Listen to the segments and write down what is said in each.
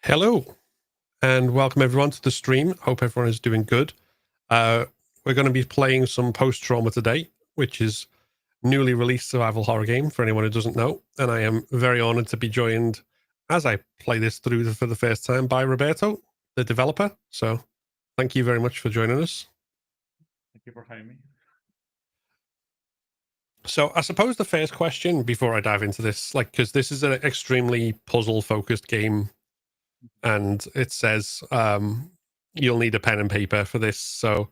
Hello, and welcome everyone to the stream. Hope everyone is doing good. We're going to be playing some Post-Trauma today, which is newly released survival horror game for anyone who doesn't know. And I am very honored to be joined as I play this through for the first time by Roberto, the developer. So thank you very much for joining us. Thank you for having me. So I suppose the first question before I dive into this, because this is an extremely puzzle-focused game, and it says you'll need a pen and paper for this. So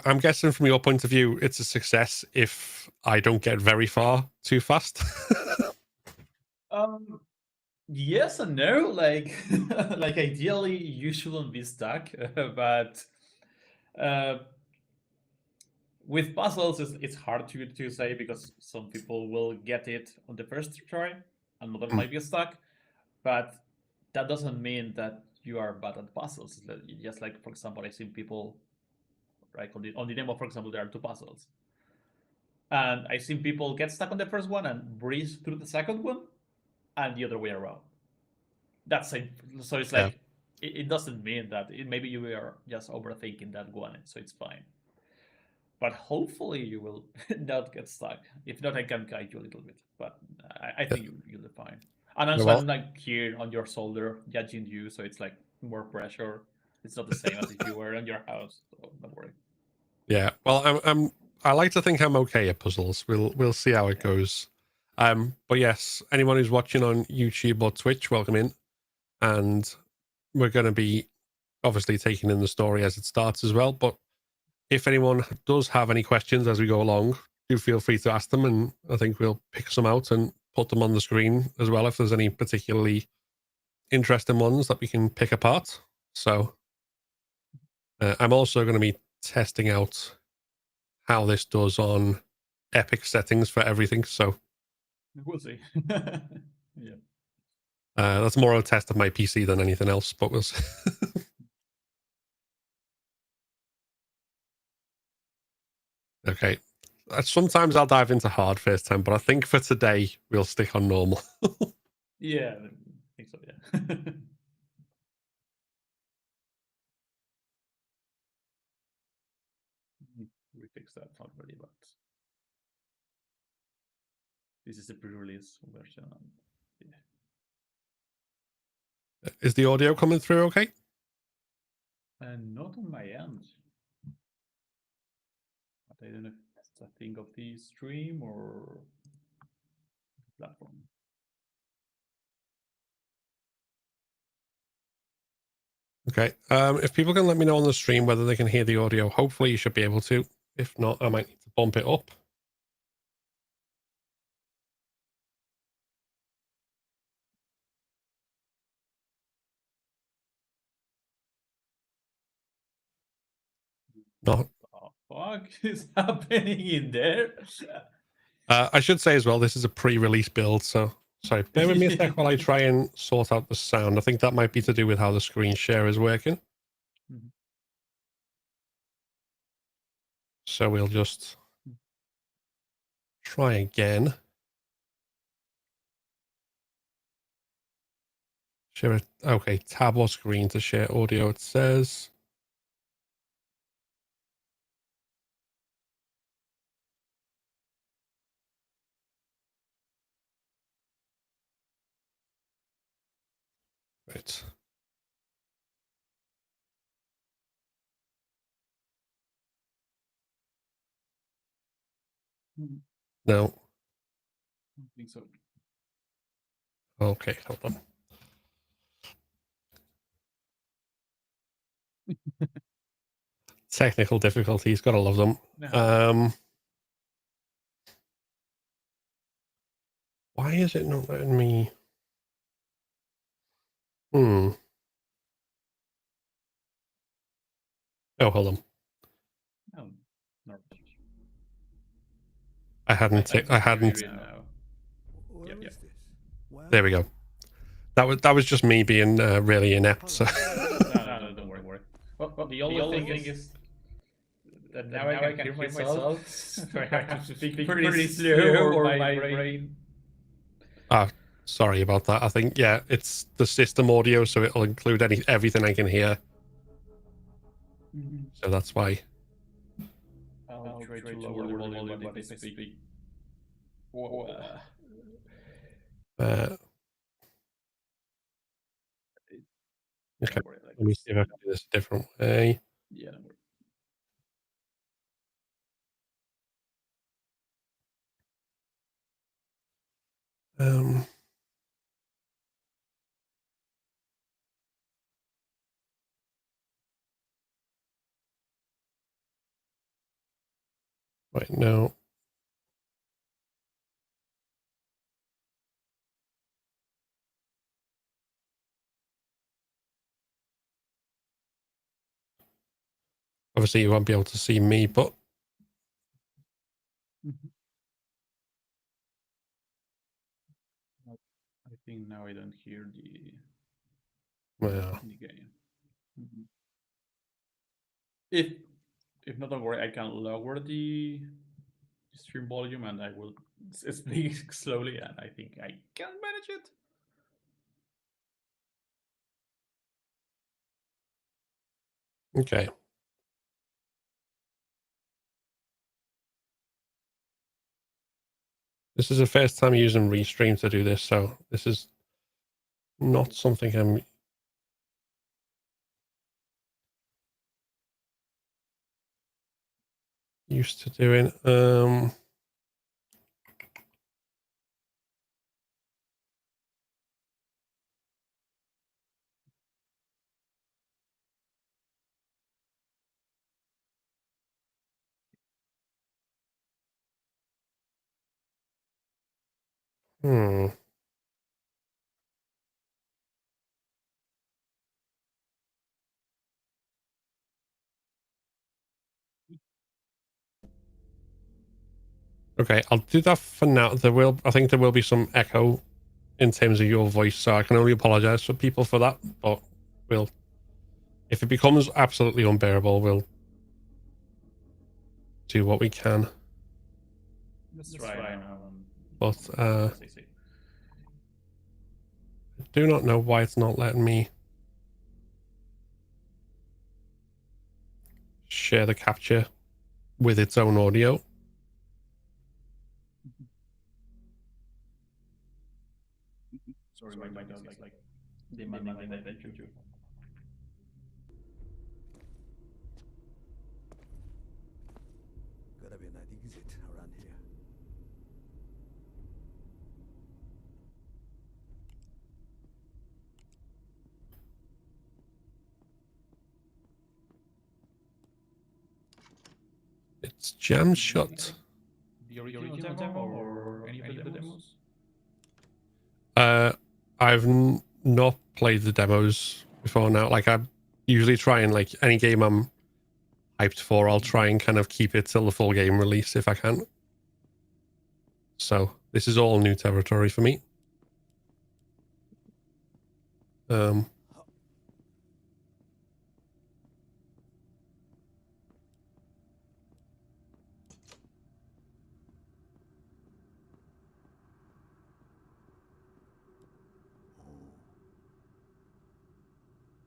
I'm guessing from your point of view, it's a success if I don't get very far too fast. Yes and no. Like, like ideally, you shouldn't be stuck, but with puzzles, it's hard to say because some people will get it on the first try, and others might be stuck. But that doesn't mean that you are bad at puzzles. Just like, for example, I've seen people, right, on the demo, for example, there are two puzzles. And I've seen people get stuck on the first one and breeze through the second one, and the other way around. That's it. So it's like, it doesn't mean that maybe you are just overthinking that one, so it's fine. But hopefully you will not get stuck. If not, I can guide you a little bit. But I think you'll be fine. And also, I'm like here on your shoulder judging you, so it's like more pressure. It's not the same as if you were in your house. So don't worry. Yeah, well, I like to think I'm okay at puzzles. We'll see how it goes. But yes, anyone who's watching on YouTube or Twitch, welcome in. And we're going to be obviously taking in the story as it starts as well. But if anyone does have any questions as we go along, do feel free to ask them, and I think we'll pick some out and put them on the screen as well if there's any particularly interesting ones that we can pick apart. So I'm also going to be testing out how this does on epic settings for everything. So we'll see. Yeah. That's more of a test of my PC than anything else, but we'll see. Okay. Sometimes I'll dive into hard first time, but I think for today we'll stick on normal. Yeah, I think so, yeah. We fixed that already, but this is the pre-release version. Yeah. Is the audio coming through okay? And not on my end. But I don't know if it's a thing of the stream or the platform. Okay. If people can let me know on the stream whether they can hear the audio, hopefully you should be able to. If not, I might need to bump it up. No. What the fuck is happening in there? I should say as well, this is a pre-release build, so sorry, bear with me a sec while I try and sort out the sound. I think that might be to do with how the screen share is working. Mm-hmm. So we'll just try again. Share it. Okay, tab or screen to share audio, it says. Right. No. I don't think so. Okay, hold on. Technical difficulties, gotta love them. No. Why is it not letting me? Oh, hold on. No. No. I hadn't. I hadn't. Now. Yep. Is this? Well, There we go. That was just me being really inept. So. No, don't worry. Well, the only thing is that now I can hear myself, so I have to speak pretty slow, or my brain. Sorry about that. I think it's the system audio, so it'll include everything I can hear. So that's why. I'll try to lower the volume if I speak. Okay. Let me see if I can do this a different way. Yeah, don't worry. Right now. Obviously, you won't be able to see me, but I think now I don't hear the game. If not, don't worry. I can lower the stream volume, and I will speak slowly, and I think I can manage it. okay. This is the first time using Restream to do this, so this is not something I'm used to doing. Okay, I'll do that for now. I think there will be some echo in terms of your voice, so I can only apologize for people for that. But if it becomes absolutely unbearable, we'll do what we can. Let's try now. But I do not know why it's not letting me share the capture with its own audio. Sorry, my dog is like demanding my attention too. gotta be a night exit around here. It's jammed shut. The original demo or any of the demos? I've not played the demos before now. Like I usually try and like any game I'm hyped for, I'll try and kind of keep it till the full game release if I can. So this is all new territory for me.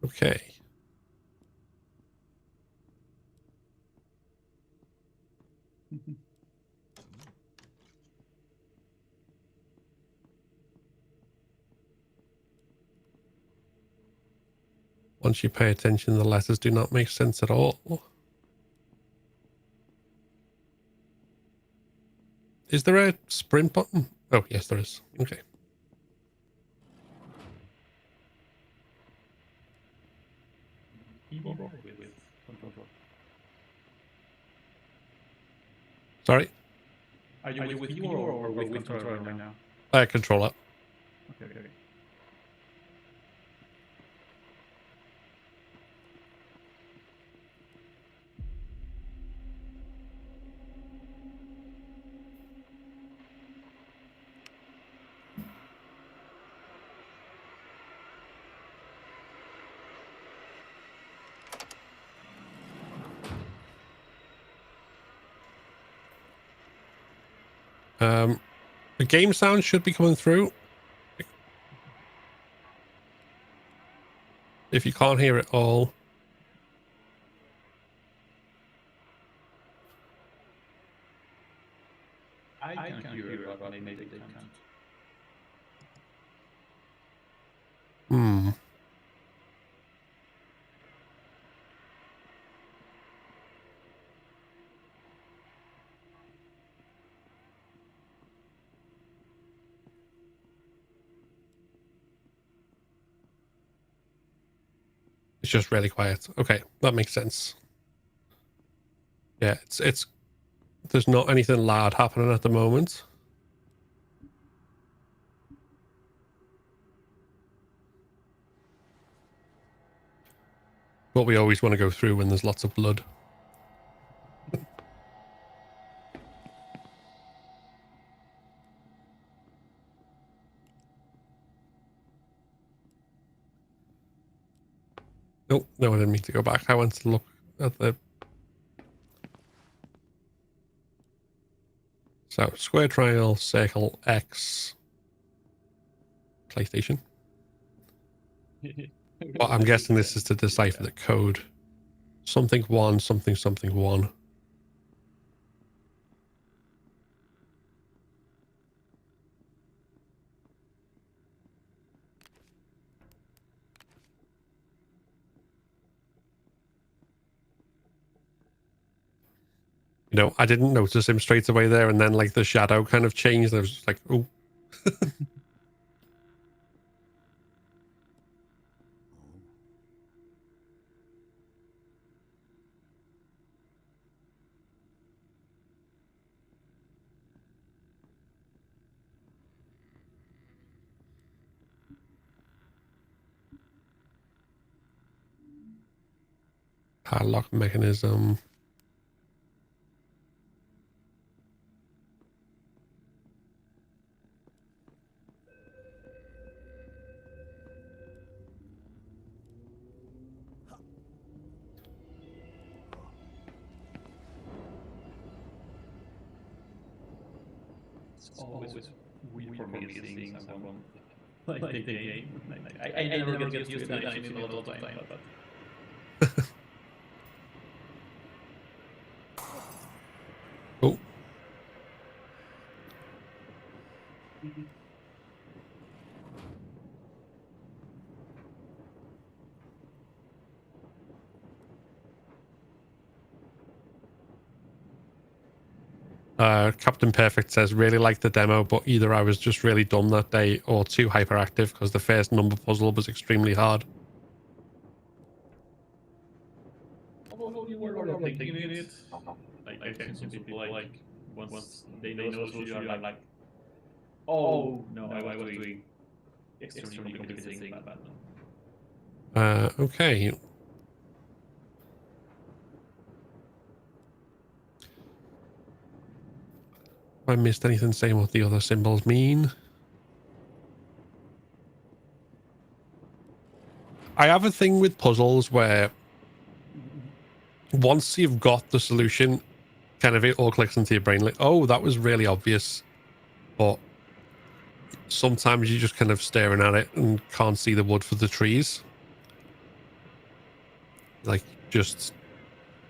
Okay. Once you pay attention, the letters do not make sense at all. Is there a sprint button? Oh, yes, there is. Okay. Keyboard with control. Sorry? Are you with keyboard or with controller right now? Controller. Okay. The game sound should be coming through. If you can't hear it all. I can hear it, but maybe they can't. It's just really quiet. Okay, that makes sense. Yeah, it's there's not anything loud happening at the moment. But we always want to go through when there's lots of blood. Oh, no, I didn't mean to go back. I went to look at the... So, square, triangle, circle, X, PlayStation. Well, I'm guessing this is to decipher the code. Something one, something something one. You know, I didn't notice him straight away there, and then like the shadow kind of changed. I was just like, oh. Padlock mechanism. It's always weird for me seeing someone like the game. I never get used to it, and I've seen it a lot of time, but Oh. Captain Perfect says, really liked the demo, but either I was just really dumb that day or too hyperactive because the first number puzzle was extremely hard. although you were thinking it, like I've seen some people like once they know the solution, are like, oh no, I was doing extremely complicated things, but Okay. I missed anything saying what the other symbols mean. I have a thing with puzzles where once you've got the solution, kind of it all clicks into your brain like, oh, that was really obvious. But sometimes you're just kind of staring at it and can't see the wood for the trees. Like, just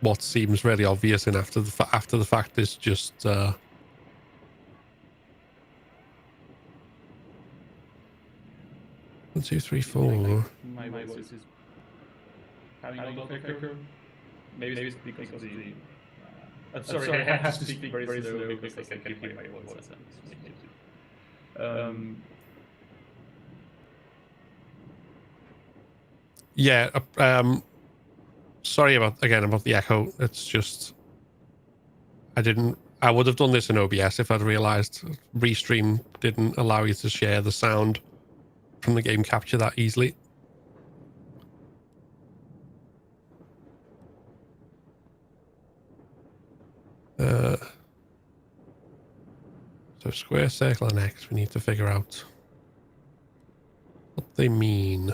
what seems really obvious, and after the fact is just 1, 2, 3, 4. my voice is having all the factor. Maybe it's because of the. I'm sorry, I have to speak very slow because I can hear my voice and it's making it. Yeah. Sorry about the echo. It's just I would have done this in OBS if I'd realized Restream didn't allow you to share the sound from the game capture that easily. So square, circle, and X, we need to figure out what they mean.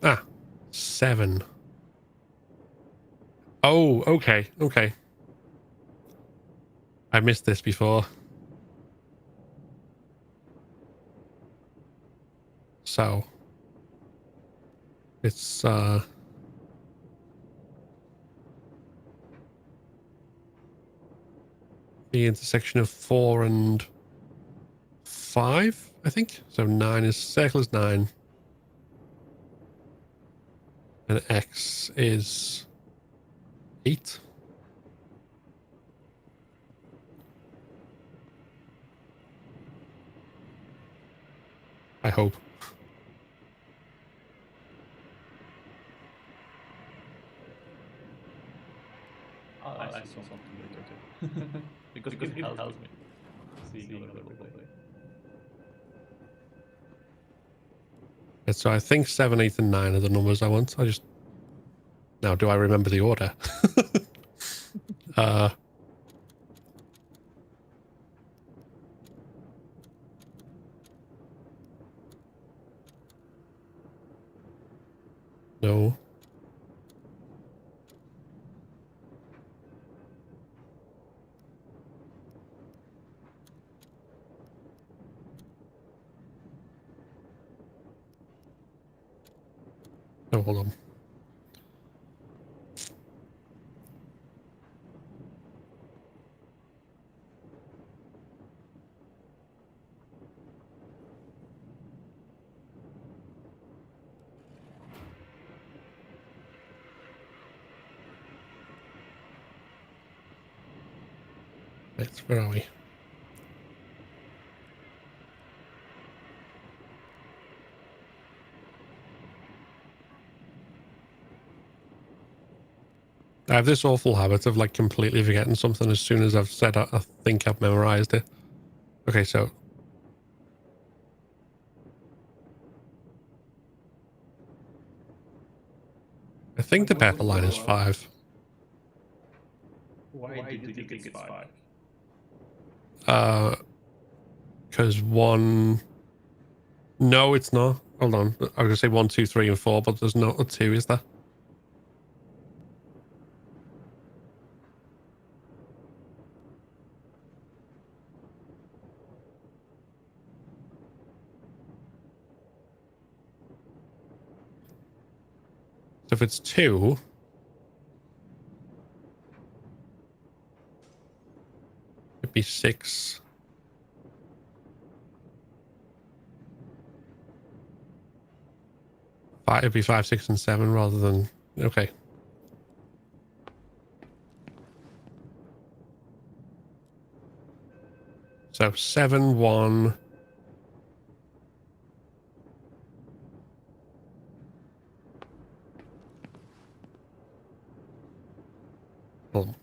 Ah, 7. Oh, okay. I missed this before. So it's the intersection of 4 and 5, I think. So 9 is circle is 9. And X is 8. I hope. I saw something later too. because it helps me seeing other people play. And so I think 7, 8, and 9 are the numbers I want. Now, do I remember the order? No. No, hold on. Right, where are we? I have this awful habit of like completely forgetting something as soon as I've said I think I've memorized it. Okay, so I think the pepper line is 5. Why do you think it's 5? Because 1. No, it's not. Hold on. I was gonna say 1, 2, 3, and 4, but there's not a 2, is there? So if it's 2, it'd be 6. It'd be 5, 6, and 7 rather than okay. So 7, 1. Oh.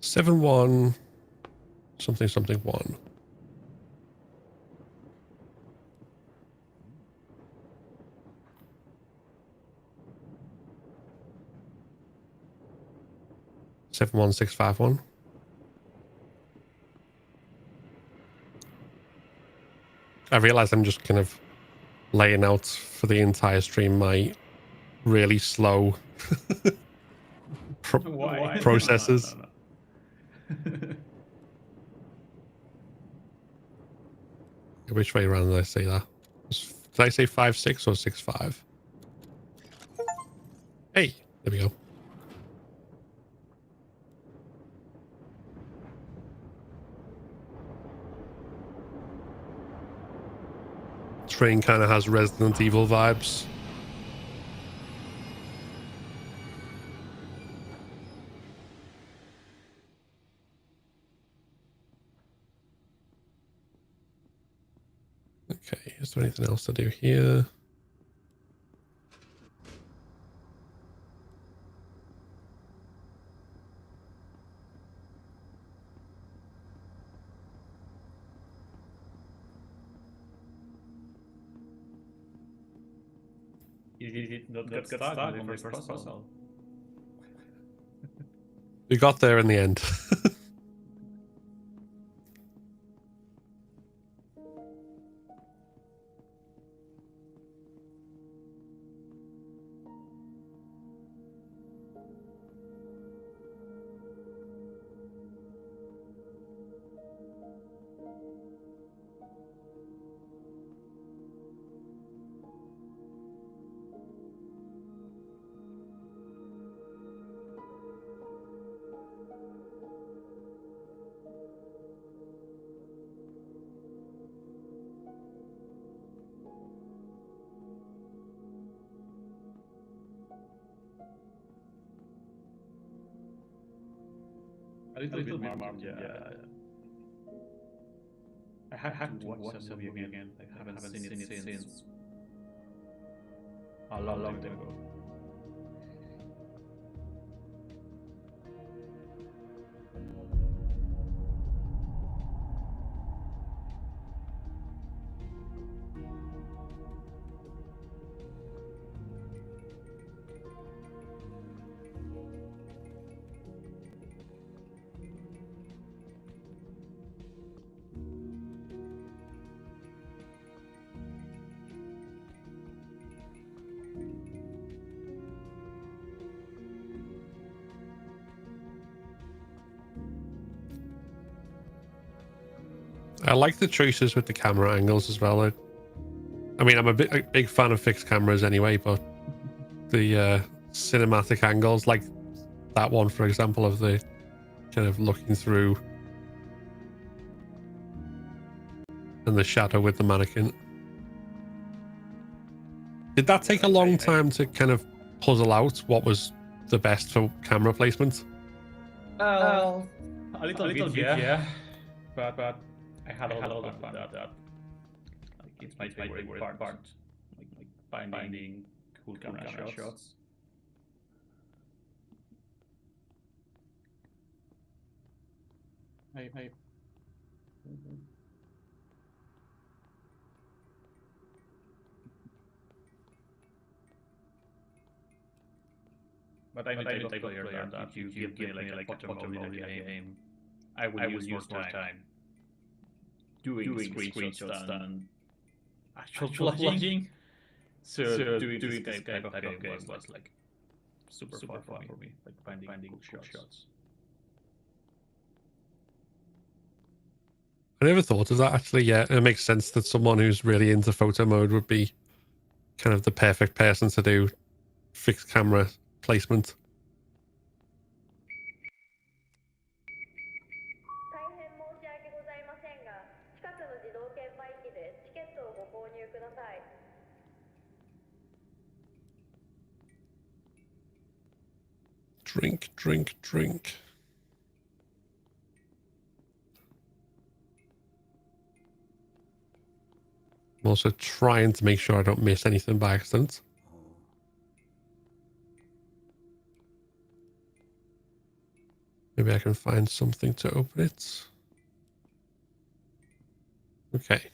7, 1. Something, 1. 71651. I realize I'm just kind of laying out for the entire stream my really slow Why? processes. No. Which way around did I say that? Did I say 5.6 or 6.5? Hey, there we go. Train kind of has Resident Evil vibes. Okay, is there anything else to do here? You did not get stuck on the first puzzle. We got there in the end. A little bit more, yeah. I have to watch that movie again. I haven't seen it since a long time ago. I like the choices with the camera angles as well. I mean, I'm a big fan of fixed cameras anyway, but the cinematic angles, like that one, for example, of the kind of looking through and the shadow with the mannequin. Did that take a long time to kind of puzzle out what was the best for camera placement? Well, a little bit, yeah. But I had a lot of fun with that. Like, it's my favorite part. Like finding cool camera shots. But I'm the type of player that if you give me like a bottom mode in a game, I will use more time doing screenshots than actual vlogging. So doing this type of game was like super fun for me, like finding cool shots. I never thought of that actually. Yeah, it makes sense that someone who's really into photo mode would be kind of the perfect person to do fixed camera placement. Drink, drink, drink. I'm also trying to make sure I don't miss anything by accident. Maybe I can find something to open it. Okay.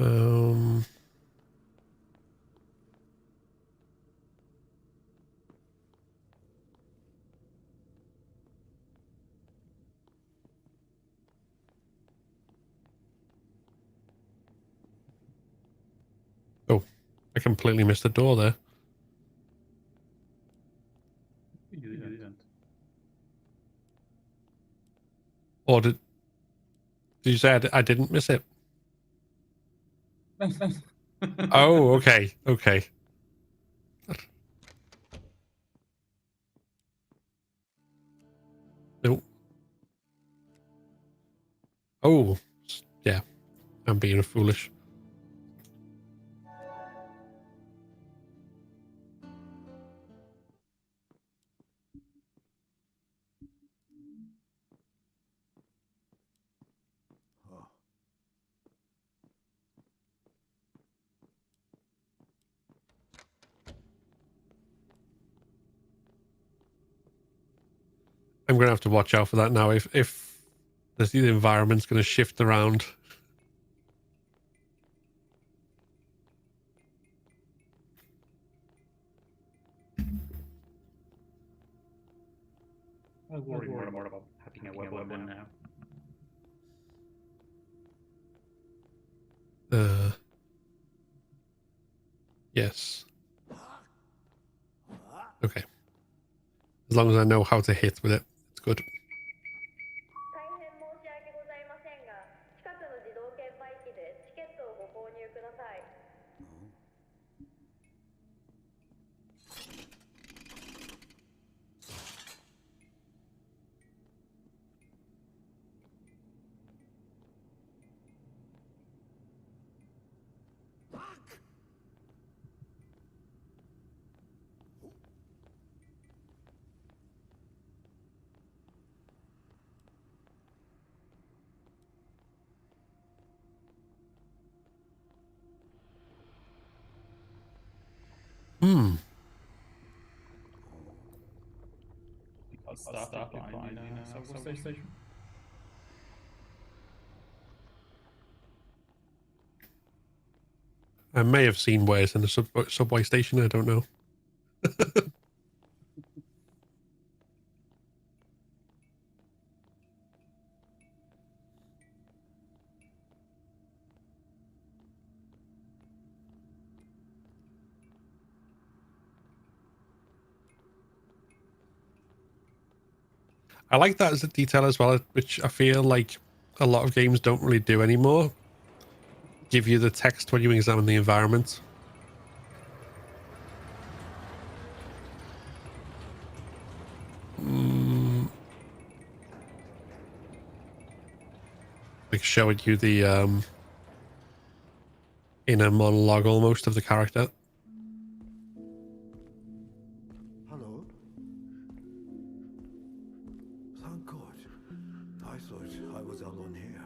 Um. Oh, I completely missed the door there. You didn't. Or did you say I didn't miss it? Oh, okay, okay. Nope. Oh, yeah. I'm being foolish. Oh, I'm gonna have to watch out for that now. If the environment's gonna shift around. I worry more about having a weapon now. Yes. Okay. As long as I know how to hit with it, it's good. 大変申し訳ございませんが、近くの自動券売機でチケットをご購入ください。Hmm. Stop behind in a subway station. I may have seen worse in the subway station. I don't know. I like that as a detail as well, which I feel like a lot of games don't really do anymore. Give you the text when you examine the environment. Like showing you the inner monologue almost of the character. hello? Thank God. I thought I was alone here.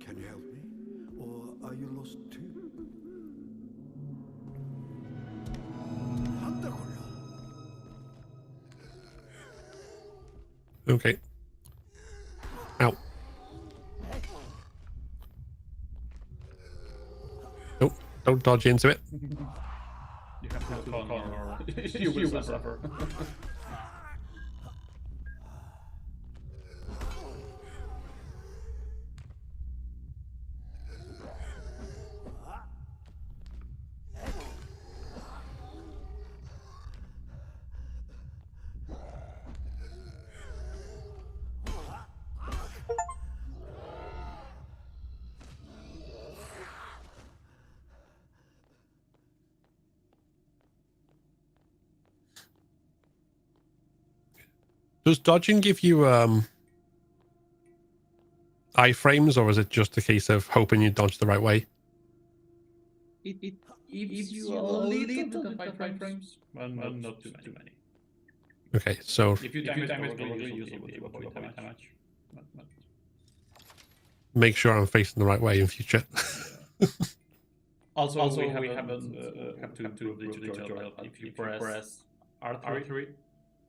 Can you help me? Or are you lost too? 한다고요. Okay. Ow. Nope. Don't dodge into it. You have to con or you will suffer. Does dodging give you iframes, or is it just a case of hoping you dodge the right way? It gives you a little bit of iframes, but not too many. Okay, so If you time it correctly, you will be able to avoid damage. But make sure I'm facing the right way in future. also, we have to improve the tutorial. If you press R3,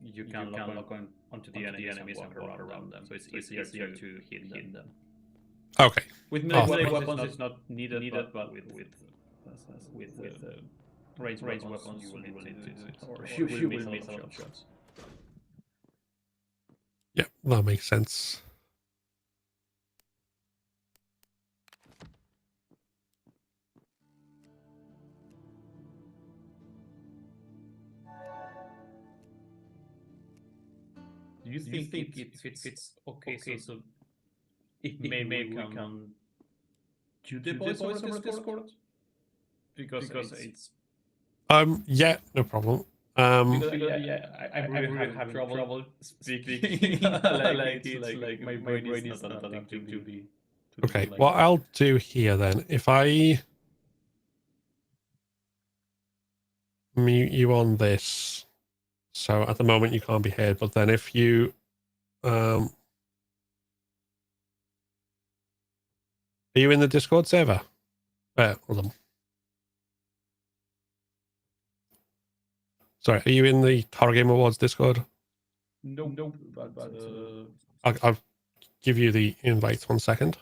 you can lock onto the enemies and walk around them, so it's easier to hit them. Okay. With melee weapons, it's not needed, but with ranged weapons, you will need it, or you will miss a lot of shots. Yeah, that makes sense. Do you think it's okay? So if maybe we can do the voice over Discord because it's Yeah, no problem. because I'm really having trouble speaking. Like it's like my brain is not adapting to be. Okay, do like what I'll do here then, if I mute you on this, so at the moment you can't be heard, but then if you are you in the Discord server? Hold on. Sorry, are you in the Horror Game Awards Discord? Nope. But I'll give you the invite 1 second.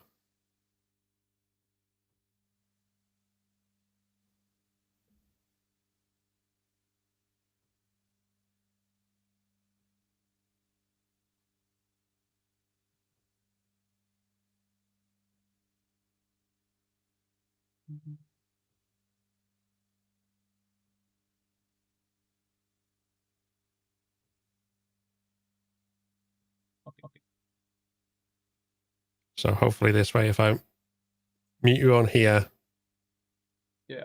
okay. So hopefully this way, if I mute you on here, Yeah.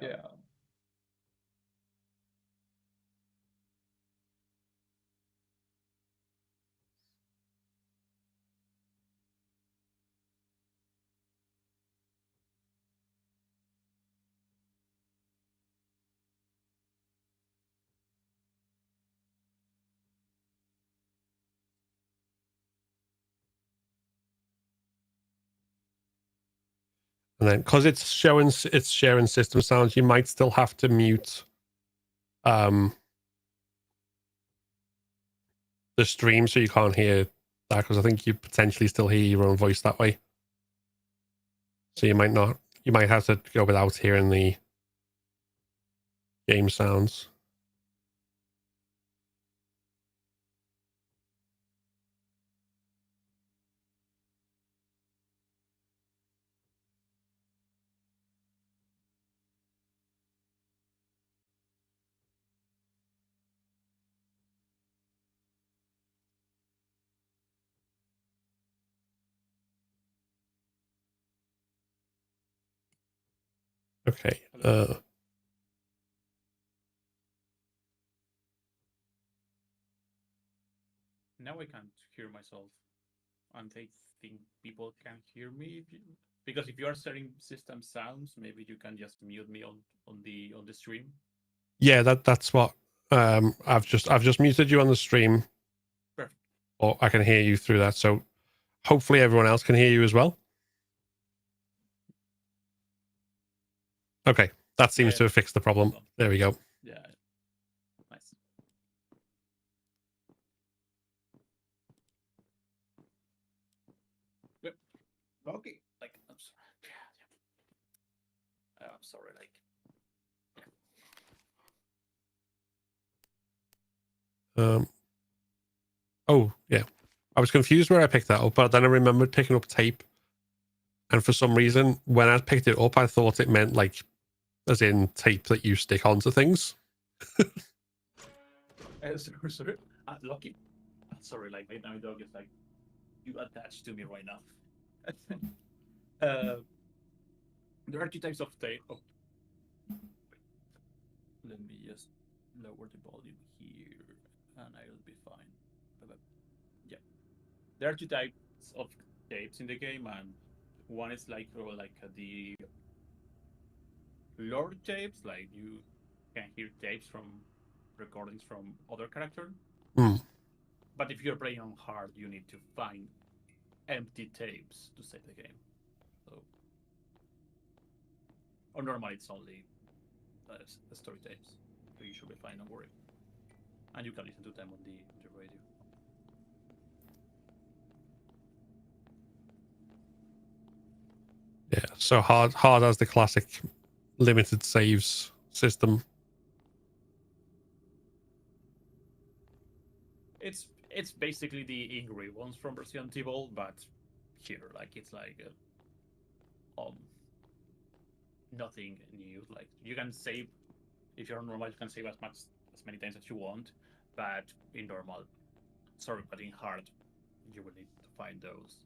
and then because it's sharing system sounds, you might still have to mute the stream so you can't hear that, because I think you potentially still hear your own voice that way. So you might have to go without hearing the game sounds. Okay. Now I can't hear myself, and I think people can hear me because if you are sharing system sounds, maybe you can just mute me on the stream. Yeah, that's what I've just muted you on the stream. Perfect. Or I can hear you through that. So hopefully everyone else can hear you as well. Okay, that seems to have fixed the problem. There we go. Yeah. Nice. Yep. Okay. Like I'm sorry. Yeah. I'm sorry. Like. Oh yeah, I was confused where I picked that up, but then I remembered picking up tape, and for some reason when I picked it up I thought it meant like as in tape that you stick onto things. Sorry. Lucky. Sorry. Like my dog is like you attached to me right now. There are two types of tape. Oh. Let me just lower the volume here, and I'll be fine. Yeah, there are two types of tapes in the game, and one is like the lore tapes, like you can hear tapes from recordings from other characters. But if you're playing on hard, you need to find empty tapes to save the game. So, or normally it's only story tapes, so you should be fine. Don't worry, and you can listen to them on the radio. So hard as the classic limited saves system. It's basically the angry ones from Resident Evil, but here, like it's like nothing new. Like you can save if you're on normal, you can save as many times as you want, but in normal, sorry, but in hard, you will need to find those.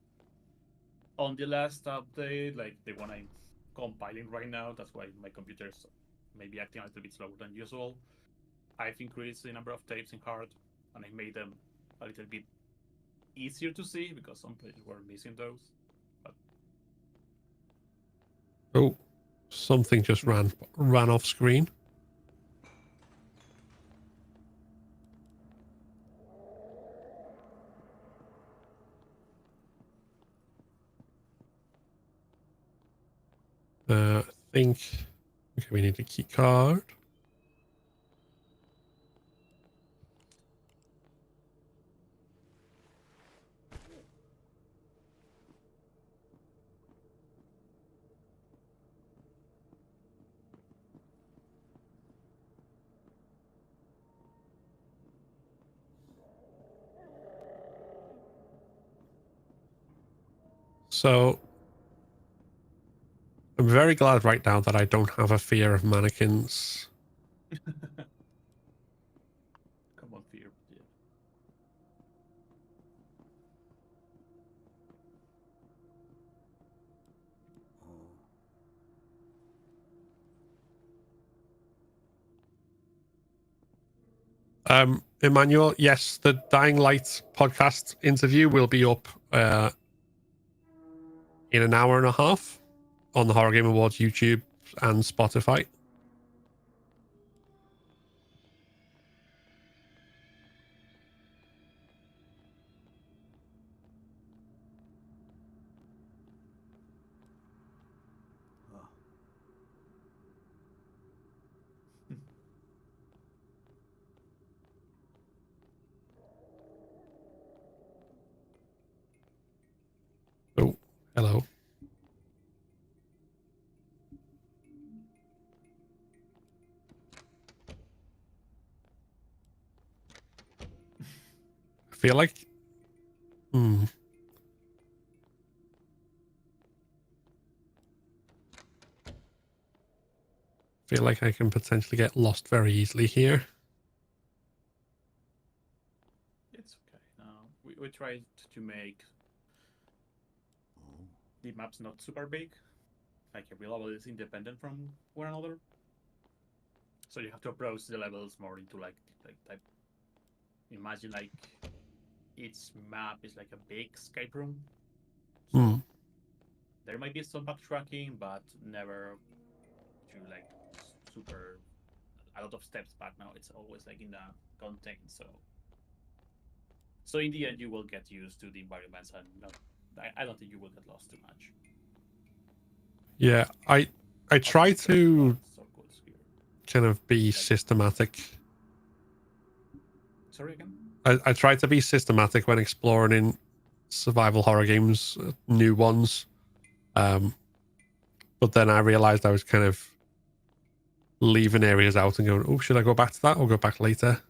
On the last update, like the one I'm compiling right now, that's why my computer's maybe acting a little bit slower than usual. I've increased the number of tapes in hard, and I made them a little bit easier to see because some places were missing those. But Oh, something just ran off screen. I think okay, we need a key card. So I'm very glad right now that I don't have a fear of mannequins. come on, fear. Yeah. Emmanuel, yes, the Dying Light podcast interview will be up in an hour and a half on the Horror Game Awards YouTube and Spotify. Oh, hello. I feel like feel like I can potentially get lost very easily here. It's okay. We tried to make the maps not super big. Like every level is independent from one another. So you have to approach the levels more into like type. Imagine like each map is like a big escape room. So there might be some backtracking, but never to like super a lot of steps back. Now it's always like in the content. So in the end, you will get used to the environments, and I don't think you will get lost too much. Yeah, I try to Circles here. kind of be systematic. Sorry again. I try to be systematic when exploring in survival horror games, new ones. But then I realized I was kind of leaving areas out and going, oh, should I go back to that or go back later?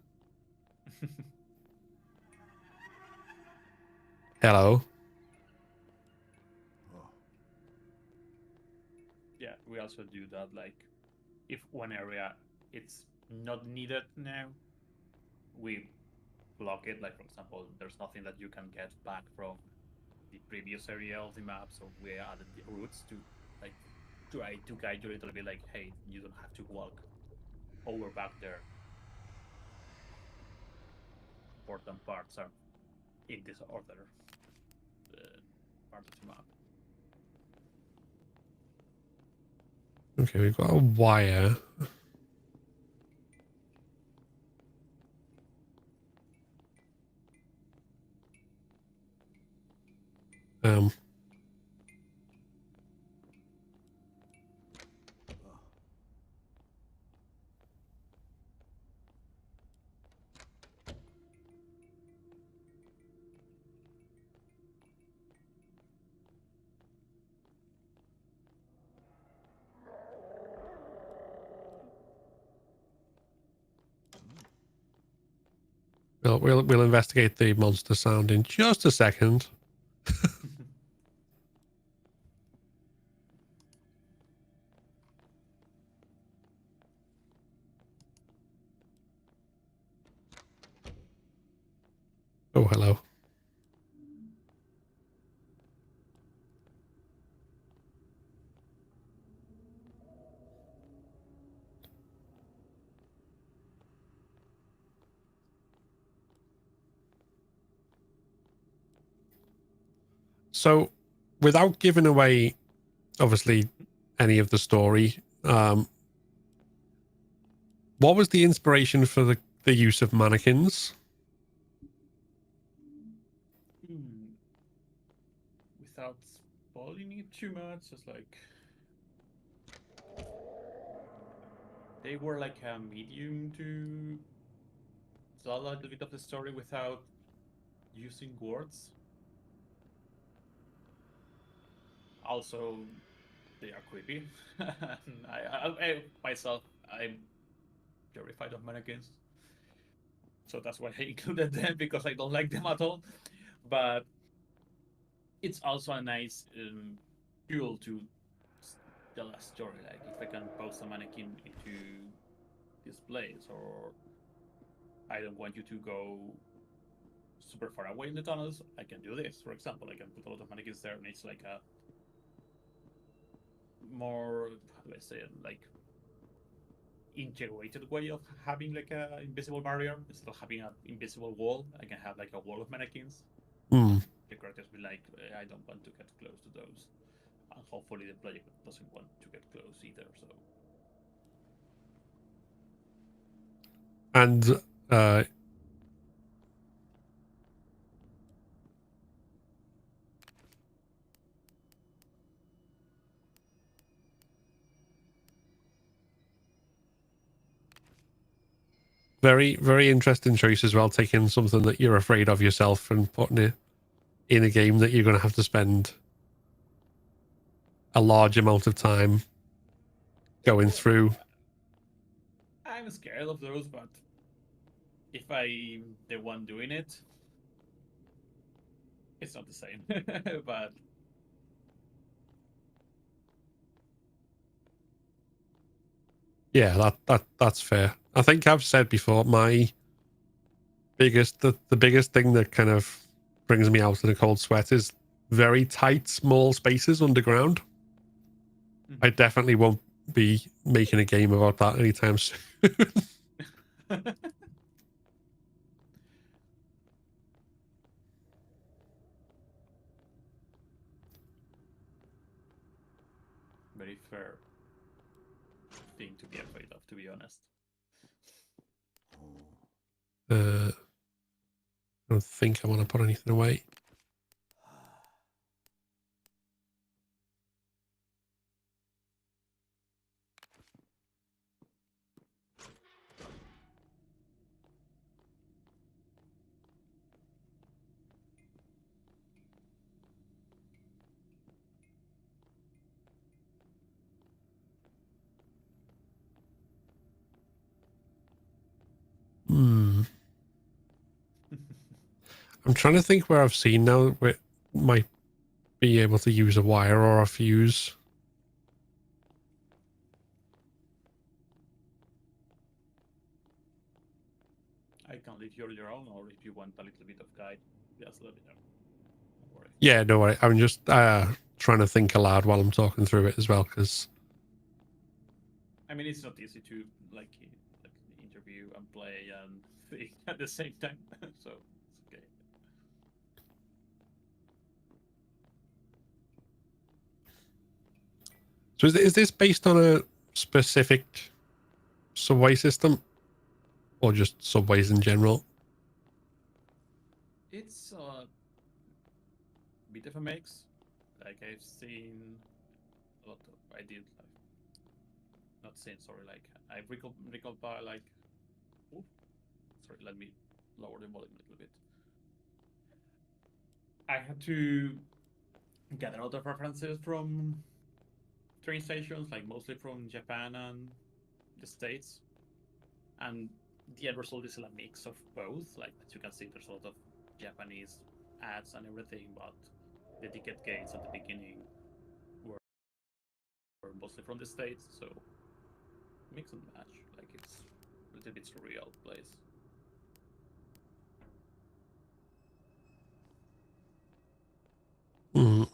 Hello. Yeah, we also do that. Like, if one area it's not needed now, we block it. Like, for example, there's nothing that you can get back from the previous area of the map, so we added the routes to like try to guide you a little bit. Like, hey, you don't have to walk over back there. Important parts are in this order. Part of the map. Okay, we've got a wire. Um, So we'll investigate the monster sound in just a second. Oh, hello. So, without giving away, obviously, any of the story, what was the inspiration for the use of mannequins? Without spoiling it too much, it's like they were like a medium to tell a little bit of the story without using words. Also, they are creepy. I myself, I'm terrified of mannequins, so that's why I included them because I don't like them at all. But it's also a nice tool to tell a story. Like if I can post a mannequin into this place, or I don't want you to go super far away in the tunnels, I can do this. For example, I can put a lot of mannequins there, and it's like a more, how do I say it, like integrated way of having like a invisible barrier instead of having an invisible wall. I can have like a wall of mannequins. Hmm. The characters will like, I don't want to get close to those, and hopefully the player doesn't want to get close either. So And very, very interesting choice as well, taking something that you're afraid of yourself and putting it in a game that you're going to have to spend a large amount of time going through. I'm scared of those, but if I'm the one doing it, it's not the same. But Yeah, that's fair. I think I've said before, my the biggest thing that kind of brings me out in a cold sweat is very tight, small spaces underground. I definitely won't be making a game about that anytime soon. very fair thing to be afraid of, to be honest. I don't think I want to put anything away. Hmm. I'm trying to think where I've seen now where it might be able to use a wire or a fuse. I can leave you on your own, or if you want a little bit of guide, just let me know. Don't worry. Yeah, no worry. I'm just trying to think aloud while I'm talking through it as well, because I mean, it's not easy to like interview and play and think at the same time, so it's okay. so is this based on a specific subway system or just subways in general? It's a bit of a mix. Like I've seen a lot of. I did like, not seen. Sorry, like I've recalled by like. Oh, sorry, let me lower the volume a little bit. I had to gather a lot of references from train stations, like mostly from Japan and the States, and the end result is still a mix of both. Like as you can see, there's a lot of Japanese ads and everything, but the ticket gains at the beginning were mostly from the States, so mix and match. Like it's a little bit surreal place. Mm.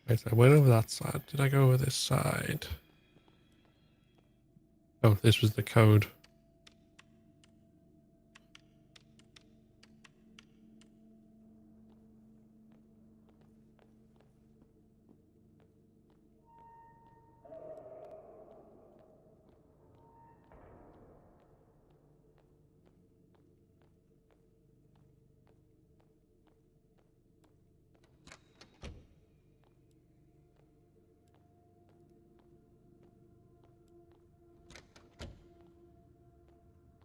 Right, I went over that side. Did I go over this side? Oh, this was the code.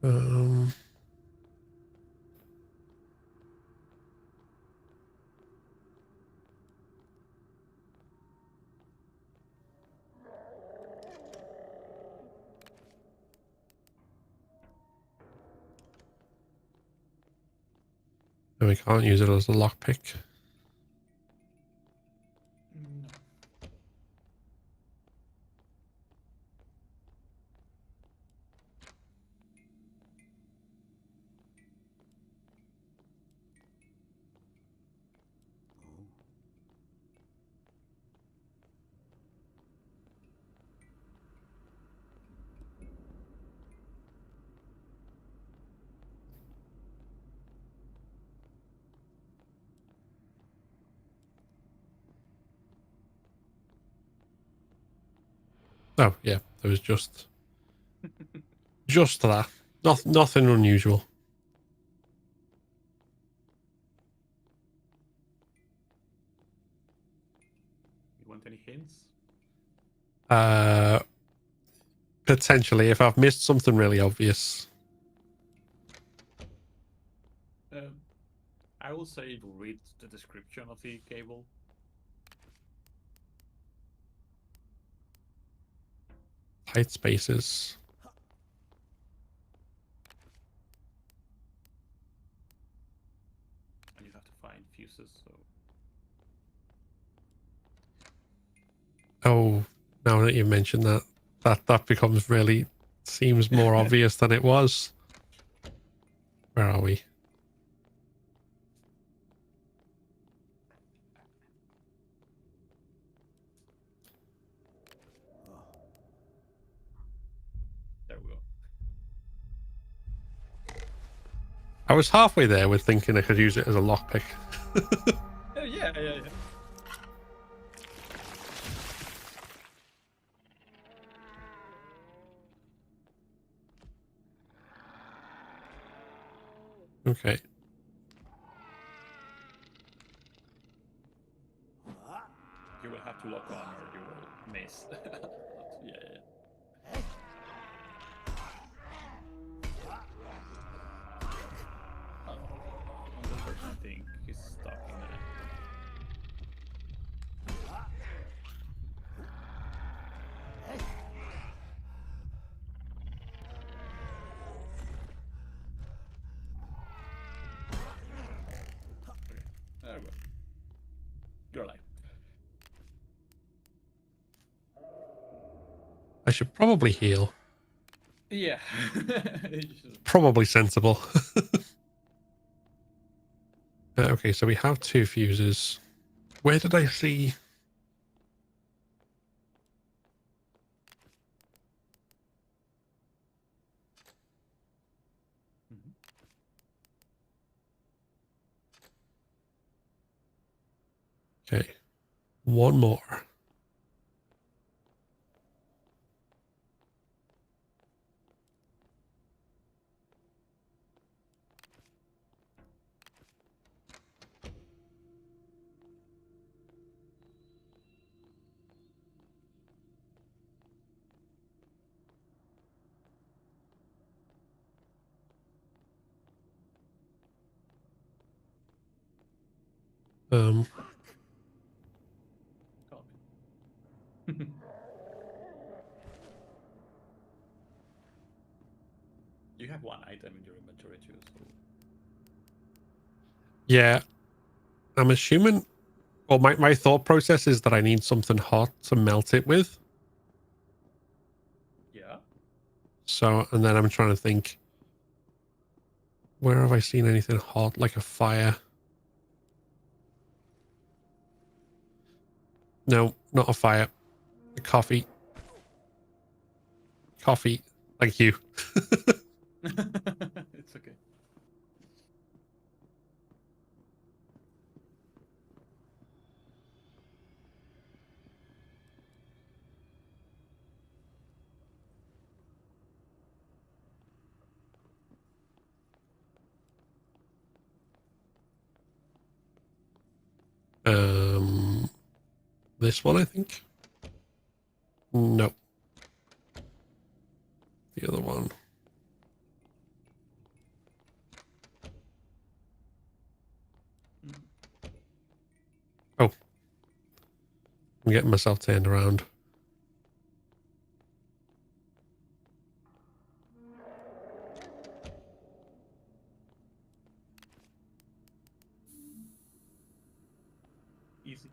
Um, and we can't use it as a lockpick. No. Oh. Oh, yeah, there was just that. Nothing unusual. You want any hints? Potentially, if I've missed something really obvious. I will say read the description of the cable. Tight spaces. And you have to find fuses, so Oh, now that you mentioned that, that becomes really seems more obvious than it was. Where are we? there we go. I was halfway there with thinking I could use it as a lockpick. Yeah. Okay. You will have to lock on or you will miss. Yeah. Oh, the person I think is stuck in there. Okay, there we go. You're alive. I should probably heal. Yeah. You should- Probably sensible. Okay, so we have 2 fuses. Where did I see? Mhm. Okay. One more. Um, Call me. You have one item in your inventory too, so yeah, I'm assuming. Well, my thought process is that I need something hot to melt it with. yeah. So, and then I'm trying to think, where have I seen anything hot, like a fire? No, not a fire. A coffee. Coffee. Thank you. It's okay. This one, I think. No, the other one. Mm. Oh, I'm getting myself turned around. Easy.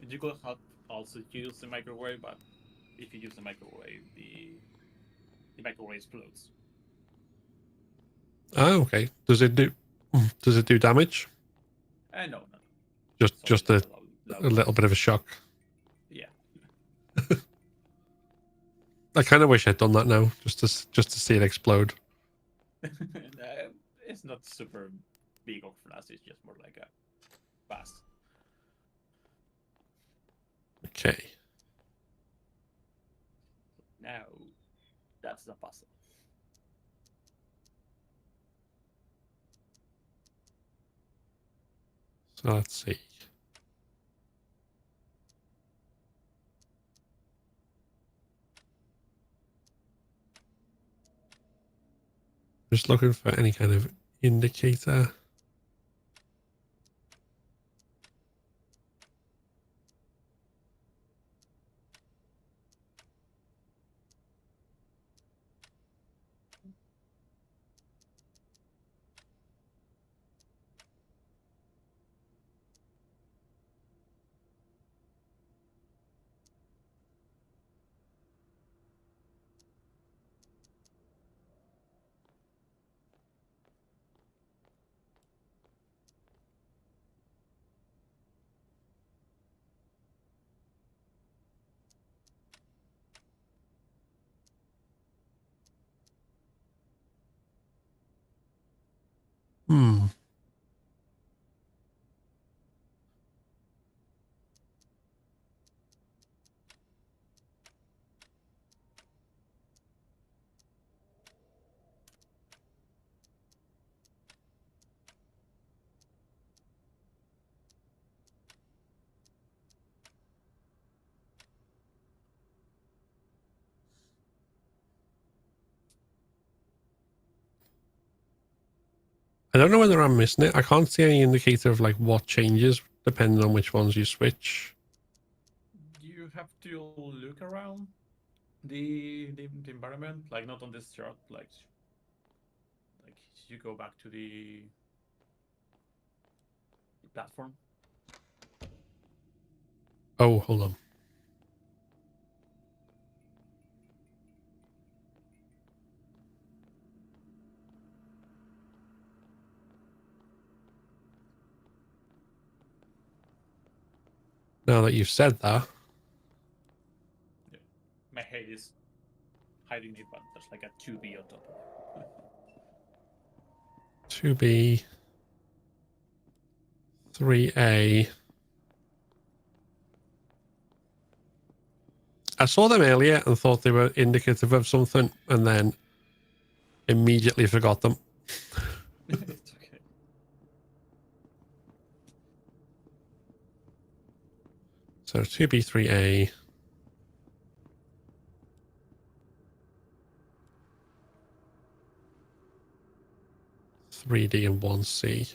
You could have also use the microwave, but if you use the microwave, the microwave explodes. Oh, okay. Does it do damage? No, no. Just It's only just a, like loud a little bit of a shock. Yeah. I kind of wish I'd done that now, just to see it explode. It's not super big or fast. It's just more like a fast. Okay. Now, that's the puzzle. So let's see. Just looking for any kind of indicator. Hmm. I don't know whether I'm missing it. I can't see any indicator of like what changes depending on which ones you switch. You have to look around the environment, like not on this chart, like you go back to the platform. Oh, hold on. Now that you've said that, Yeah. My head is hiding it, but there's like a 2B on top of it. 2B, 3A. I saw them earlier and thought they were indicative of something and then immediately forgot them. It's okay. So 2B, 3A. 3D and 1C.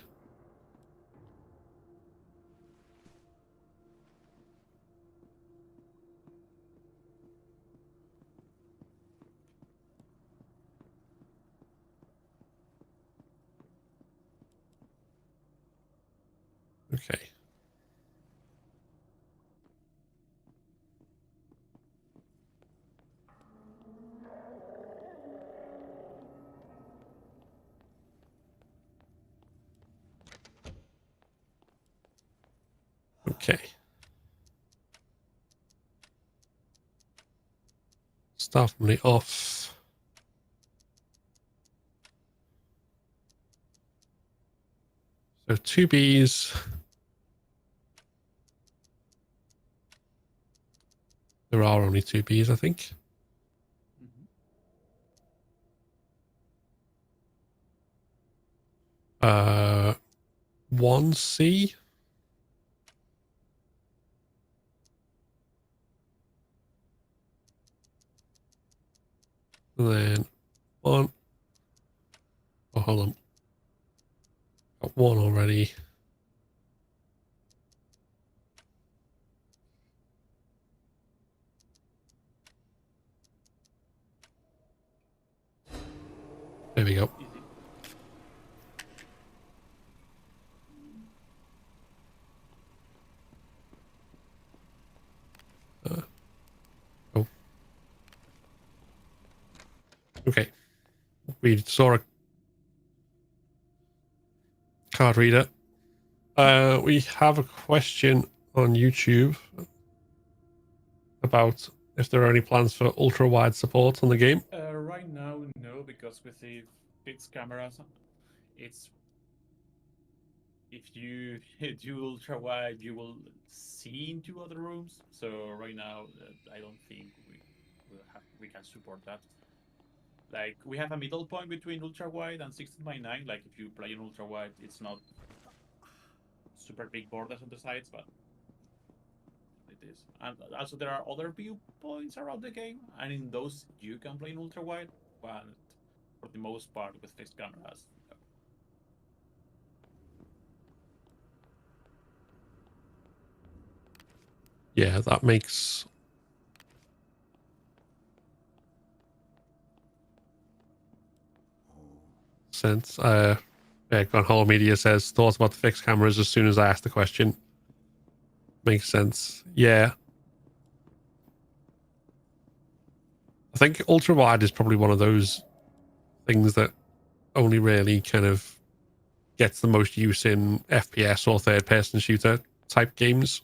Okay. Okay. Start from the off. So 2Bs. There are only 2Bs, I think. Mm-hmm. 1C. And then 1. Oh, hold on. Got 1 already. There we go. Easy. Oh. Okay. We saw a card reader. We have a question on YouTube about if there are any plans for ultra wide support on the game. Right now, no, because with the fixed cameras, it's if you do ultra wide, you will see into other rooms. So right now, I don't think we can support that. Like we have a middle point between ultra wide and 16:9. Like if you play in ultra wide, it's not super big borders on the sides, but it is. And also there are other viewpoints around the game, and in those you can play in ultra wide, but for the most part with fixed cameras. No. Yeah, that makes sense. Gone Whole Media says thoughts about the fixed cameras as soon as I asked the question. Makes sense. Yeah. I think ultra wide is probably one of those things that only really kind of gets the most use in FPS or third person shooter type games.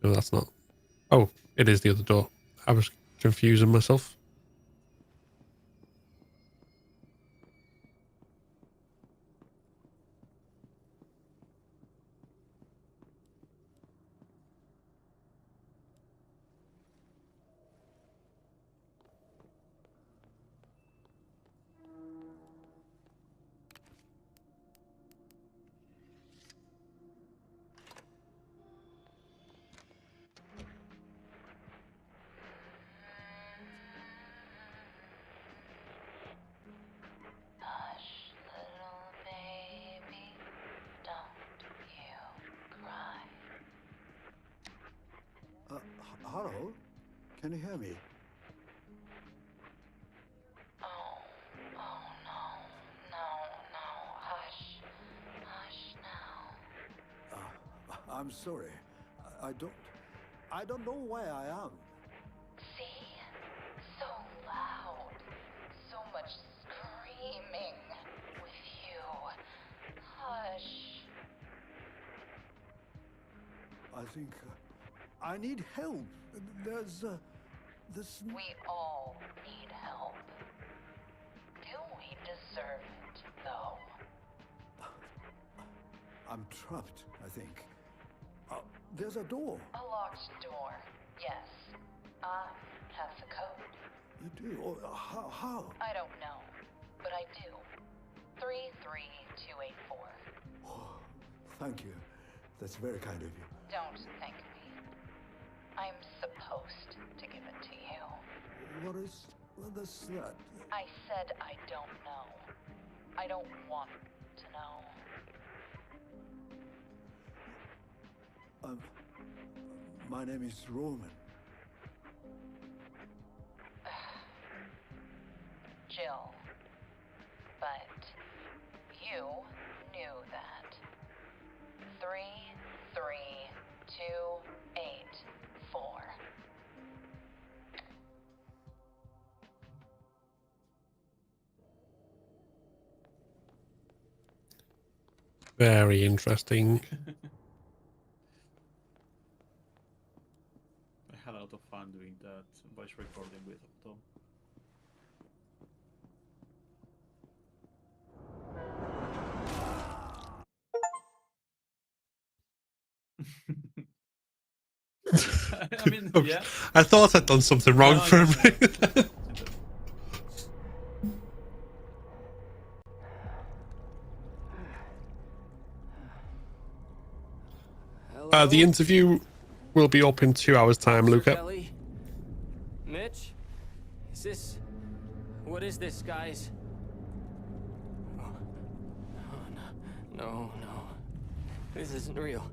No, that's not. Oh, it is the other door. I was confusing myself. Hush, little baby, don't you cry. Hello? Can you hear me? Oh, oh no, no, hush, hush now. I'm sorry. I don't know where I am. See? So loud, so much screaming with you. Hush. I think I need help. There's this. We all need help. Do we deserve it, though? I'm trapped, I think. There's a door. A locked door, yes. I have the code. You do? Oh, how? I don't know, but I do. 33284. Oh, thank you. That's very kind of you. Don't thank me. I'm supposed to give it to you. What is that? I said I don't know. I don't want to know. My name is Roman. Jill. But you knew 284. Very interesting. I had a lot of fun doing that voice recording with Tom. I mean, Oops. yeah. I thought I'd done something wrong No, for no, a no. minute. Hello? The interview will be up in 2 hours' time, Officer Luca. Kelly? Mitch? Is this... What is this, guys? Oh, no. This isn't real.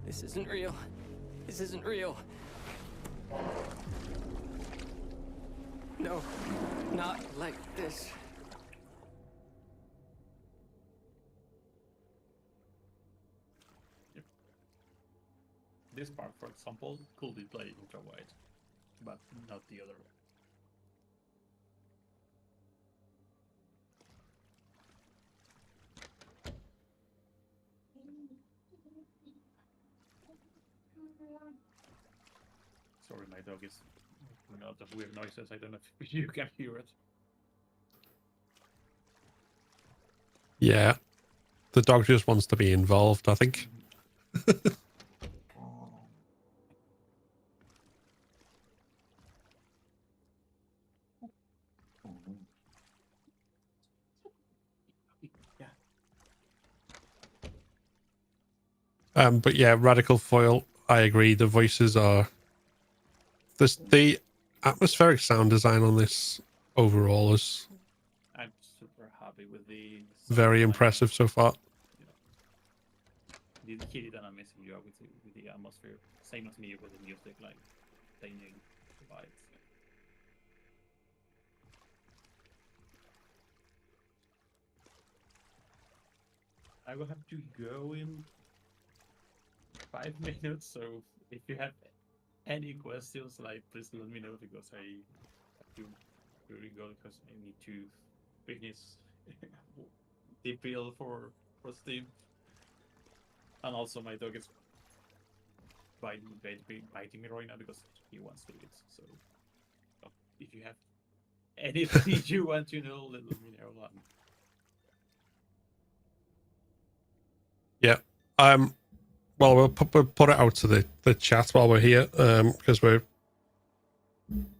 This isn't real. This isn't real. No, not like this. This part, for example, could be played ultra wide, but not the other way. Sorry, my dog is making a lot of weird noises. I don't know if you can hear it. Yeah. The dog just wants to be involved, I think. Yeah. But yeah, Radical Foil, I agree. The voices are... the atmospheric sound design on this overall is I'm super happy with the sound very design. impressive so far. He did an amazing job with the atmosphere. Same as me with the music, like they nailed the vibes. I will have to go in 5 minutes, so if you have any questions, like please let me know because I have to really go because I need to finish the appeal for Steam. And also my dog is biting me right now because he wants to eat. So if you have anything you want to know, let me know. Yeah. Well, we'll put it out to the chat while we're here, because the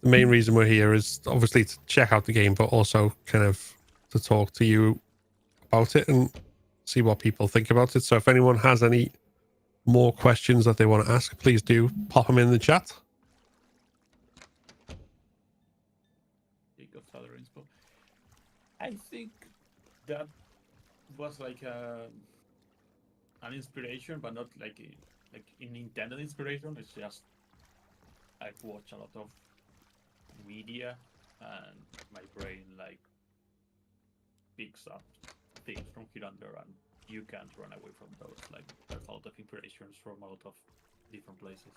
main reason we're here is obviously to check out the game, but also kind of to talk to you about it and see what people think about it. So if anyone has any more questions that they want to ask, please do pop them in the chat. Godfather inspo. I think that was like an inspiration, but not like an intended inspiration. It's just I've watched a lot of media, and my brain like picks up things from here and there, and you can't run away from those. Like there's a lot of inspirations from a lot of different places.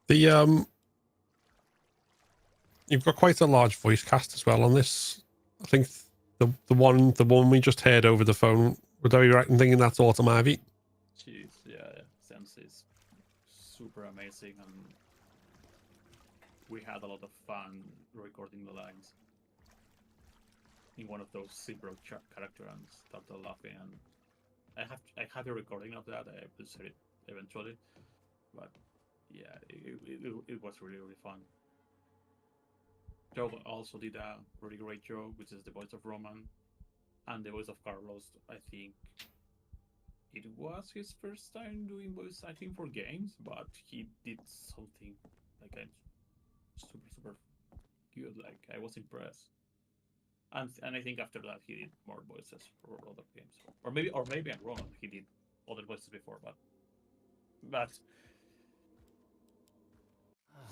The you've got quite a large voice cast as well on this. I think the one we just heard over the phone, would I be right in thinking that's Autumn Ivy? Jeez, yeah, Sense is super amazing, and we had a lot of fun recording the lines in one of those Seabrook characters and started laughing. And I have a recording of that. I will share it eventually, but yeah, it was really fun. Joe also did a really great job, which is the voice of Roman, and the voice of Carlos. I think it was his first time doing voice acting for games, but he did something like a super good. Like I was impressed, and I think after that he did more voices for other games, or maybe I'm wrong. He did other voices before, but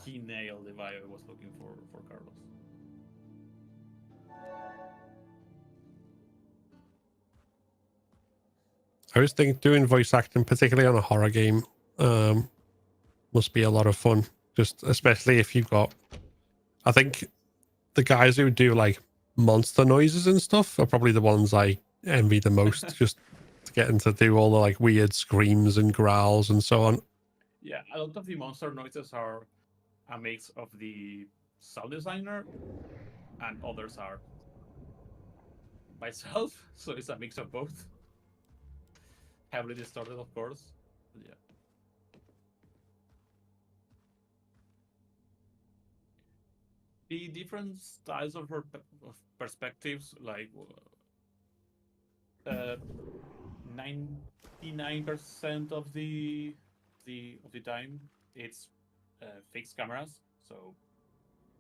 he nailed the vibe I was looking for Carlos. I was thinking doing voice acting, particularly on a horror game, must be a lot of fun. Just especially if you've got, I think the guys who do like monster noises and stuff are probably the ones I envy the most. Just getting to do all the like weird screams and growls and so on. Yeah, a lot of the monster noises are a mix of the sound designer, and others are myself. So it's a mix of both. Heavily distorted, of course. But yeah. The different styles of perspectives, like 99% of the time, it's fixed cameras. So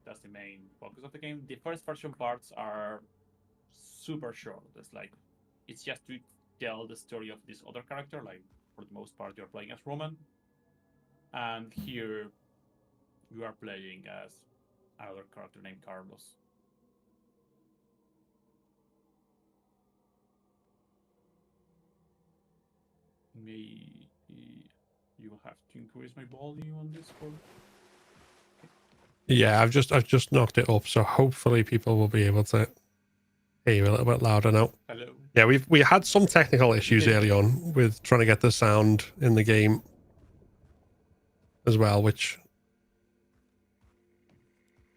that's the main focus of the game. The first version parts are super short. It's just to tell the story of this other character. Like for the most part, you're playing as Roman, and here you are playing as another character named Carlos. Maybe you will have to increase my volume on Discord. Yeah, I've just knocked it up, so hopefully people will be able to hear you a little bit louder now. Hello. Yeah, we had some technical issues early on with trying to get the sound in the game as well, which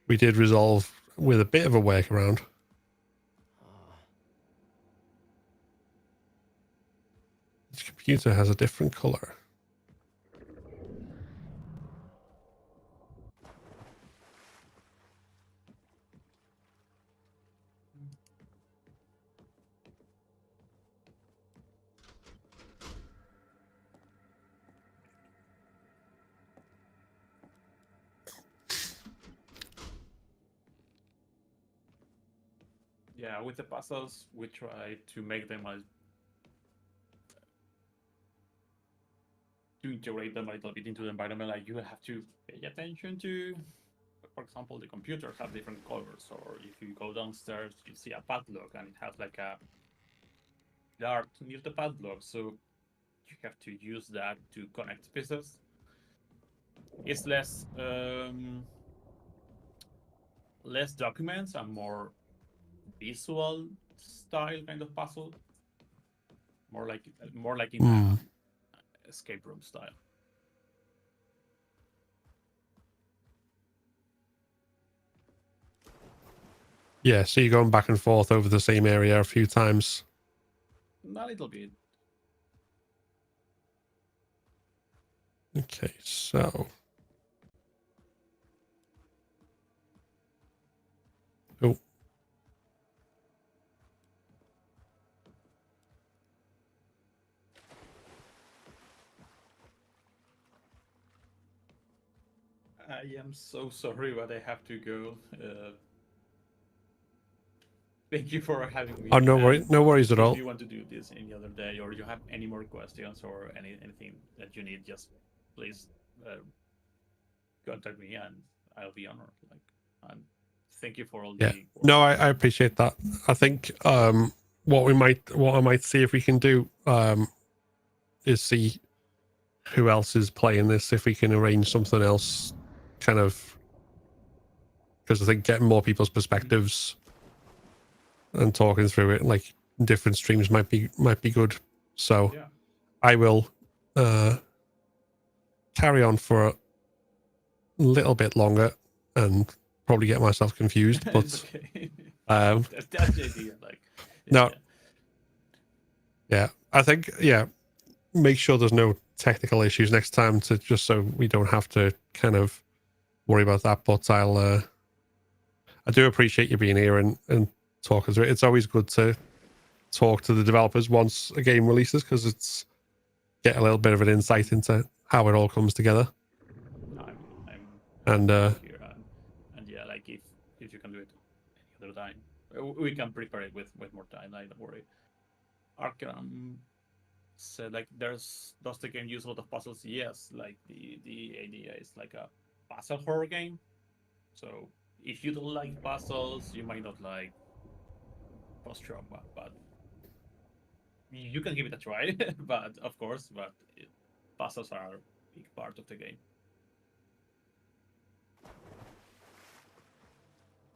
we did resolve with a bit of a workaround. Each computer has a different color. Yeah, with the puzzles, we try to make them to integrate them a little bit into the environment. Like you have to pay attention to, for example, the computers have different colors, or if you go downstairs, you see a padlock and it has like a dart near the padlock, so you have to use that to connect pieces. It's less documents and more visual style kind of puzzle. More like in a escape room style. Yeah, so you're going back and forth over the same area a few times. A little bit. Okay, so. Oh. I am so sorry, but I have to go. Thank you for having me. Oh, no worries at all. If you want to do this any other day, or you have any more questions or anything that you need, just please contact me, and I'll be honored. And thank you for all the. No, I appreciate that. I think what I might see if we can do is see who else is playing this, if we can arrange something else, kind of, because I think getting more people's perspectives and talking through it like different streams might be good. So yeah. I will carry on for a little bit longer and probably get myself confused, but okay. That's the idea. No. Yeah, I think make sure there's no technical issues next time, to just so we don't have to kind of worry about that. But I do appreciate you being here and talking through it. It's always good to talk to the developers once a game releases, because it's get a little bit of an insight into how it all comes together. I'm here, and yeah, like if you can do it any other time, we can prepare it with more time. Like, don't worry. Arkham said does the game use a lot of puzzles? Yes, like the idea is like a puzzle horror game. So if you don't like puzzles, you might not like post-trauma, but you can give it a try. But of course, puzzles are a big part of the game.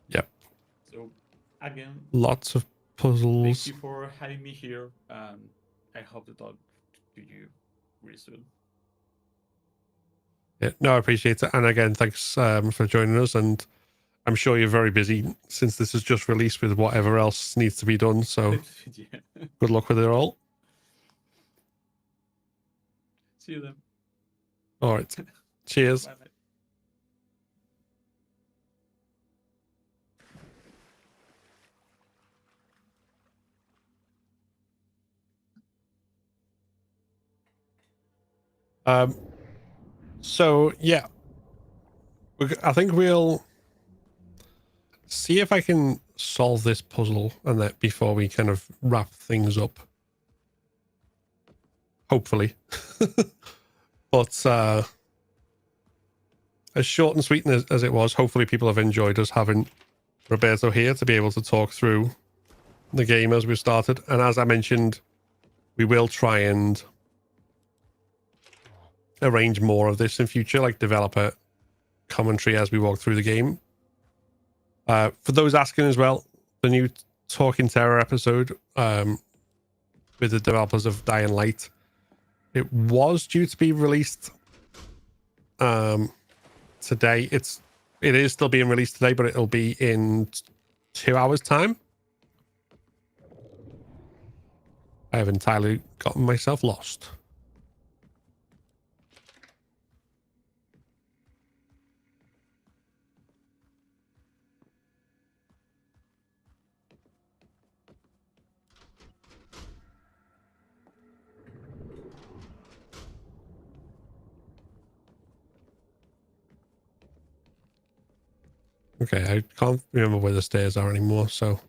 Yep. So again, Lots of thank puzzles. you for having me here, and I hope to talk to you really soon. Yeah, no, I appreciate it. And again, thanks for joining us. And I'm sure you're very busy since this is just released with whatever else needs to be done. So Yeah. good luck with it all. See you then. All right. Cheers. Bye bye. So yeah, I think we'll see if I can solve this puzzle and that before we kind of wrap things up. Hopefully. But as short and sweet as it was, hopefully people have enjoyed us having Roberto here to be able to talk through the game as we started. And as I mentioned, we will try and arrange more of this in future, like developer commentary as we walk through the game. For those asking as well, the new Talking Terror episode with the developers of Dying Light, it was due to be released today. It is still being released today, but it'll be in 2 hours time. I have entirely gotten myself lost. Okay, I can't remember where the stairs are anymore, so.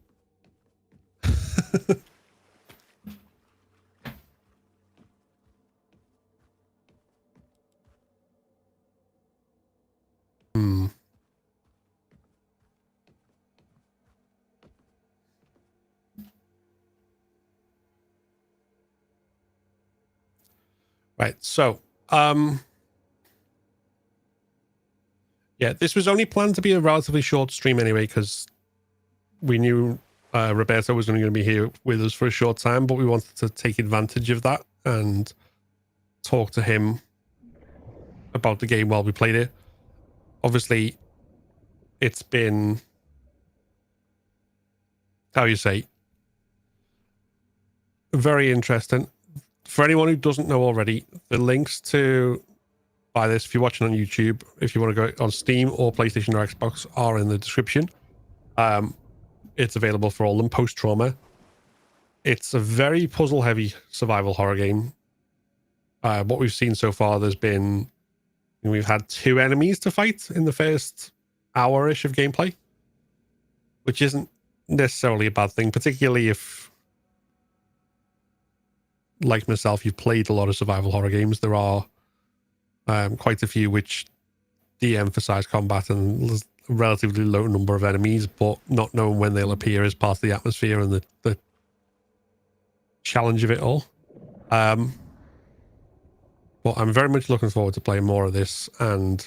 Right, so yeah, this was only planned to be a relatively short stream anyway, because we knew Roberto was only going to be here with us for a short time, but we wanted to take advantage of that and talk to him about the game while we played it. Obviously, it's been, how you say, very interesting. For anyone who doesn't know already, the links to buy this, if you're watching on YouTube, if you want to go on Steam or PlayStation or Xbox, are in the description. It's available for all them post-trauma. It's a very puzzle-heavy survival horror game. What we've seen so far, we've had 2 enemies to fight in the first hour-ish of gameplay, which isn't necessarily a bad thing, particularly if, like myself, you've played a lot of survival horror games. There are quite a few which de-emphasize combat and there's a relatively low number of enemies, but not knowing when they'll appear is part of the atmosphere and the challenge of it all. But I'm very much looking forward to playing more of this and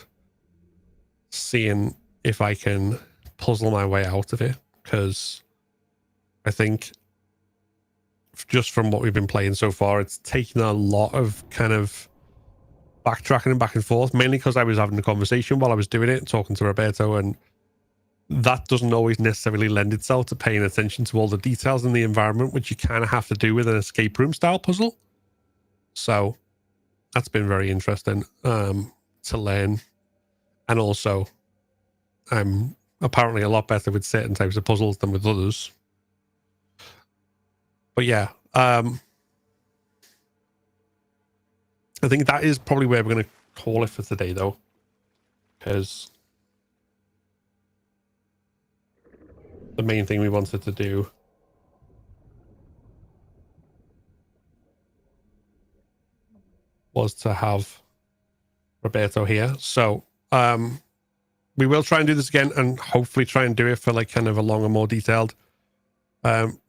seeing if I can puzzle my way out of it, because I think just from what we've been playing so far, it's taken a lot of kind of backtracking and back and forth, mainly because I was having a conversation while I was doing it, talking to Roberto, and that doesn't always necessarily lend itself to paying attention to all the details in the environment, which you kind of have to do with an escape room style puzzle. So that's been very interesting to learn. And also, I'm apparently a lot better with certain types of puzzles than with others. But yeah, I think that is probably where we're going to call it for today, though, because the main thing we wanted to do was to have Roberto here. So we will try and do this again, and hopefully try and do it for like kind of a longer, more detailed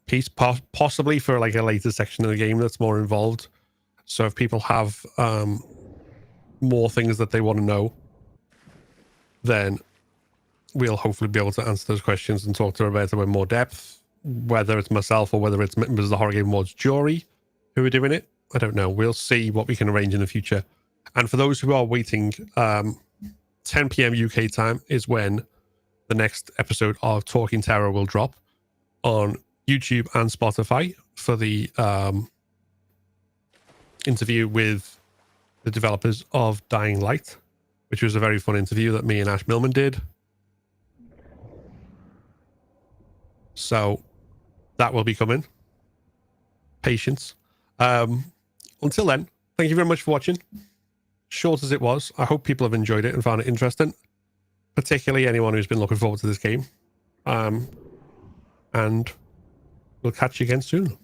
piece, possibly for like a later section of the game that's more involved. So if people have more things that they want to know, then we'll hopefully be able to answer those questions and talk to Roberto in more depth, whether it's myself or whether it's members of the Horror Game Awards jury who are doing it. I don't know. We'll see what we can arrange in the future. And for those who are waiting, 10 p.m. UK time is when the next episode of Talking Terror will drop on YouTube and Spotify for the interview with the developers of Dying Light, which was a very fun interview that me and Ash Millman did. So that will be coming. Patience. Until then, thank you very much for watching. Short as it was, I hope people have enjoyed it and found it interesting, particularly anyone who's been looking forward to this game. And we'll catch you again soon.